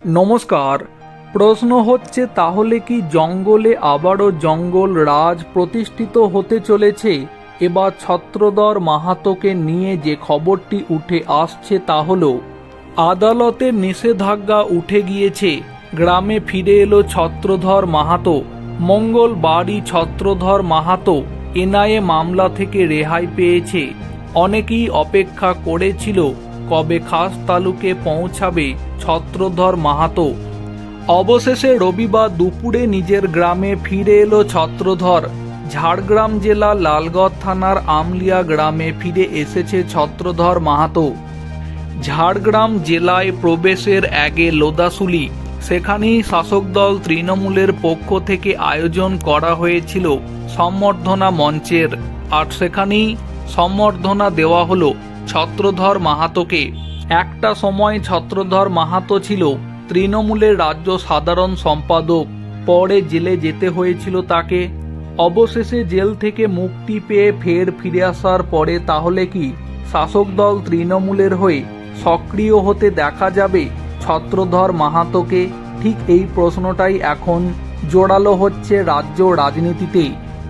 নমস্কার। প্রশ্ন হচ্ছে, তাহলে কি জঙ্গলে আবারও জঙ্গল রাজ প্রতিষ্ঠিত হতে চলেছে? এবার ছত্রধর মাহাতোকে নিয়ে যে খবরটি উঠে আসছে তা হল, আদালতের নিষেধাজ্ঞা উঠে গিয়েছে, গ্রামে ফিরে এলো ছত্রধর মাহাতো। মঙ্গলবারই ছত্রধর মাহাতো এনআইএ মামলা থেকে রেহাই পেয়েছে। অনেকেই অপেক্ষা করেছিল কবে খাস তালুকে পৌঁছাবে ছত্রধর মাহাতো। অবশেষে রবিবার দুপুরে নিজের গ্রামে ফিরে এলো ছত্রধর। ঝাড়গ্রাম জেলা লালগড় থানার আমলিয়া গ্রামে ফিরে এসেছে ছত্রধর মাহাতো। ঝাড়গ্রাম জেলায় প্রবেশের আগে লোদাসুলি, সেখানেই শাসক দল তৃণমূলের পক্ষ থেকে আয়োজন করা হয়েছিল সম্বর্ধনা মঞ্চের, আর সেখানেই সম্বর্ধনা দেওয়া হলো ছত্রধর মাহাতোকে। একটা সময় ছত্রধর মাহাতো ছিল তৃণমূলের রাজ্য সাধারণ সম্পাদক, পরে জেলে যেতে হয়েছিল তাকে। অবশেষে জেল থেকে মুক্তি পেয়ে ফিরে আসার পরে তাহলে কি শাসক দল তৃণমূলের হয়ে সক্রিয় হতে দেখা যাবে ছত্রধর মাহাতোকে? ঠিক এই প্রশ্নটাই এখন জোরালো হচ্ছে রাজ্য রাজনীতিতে।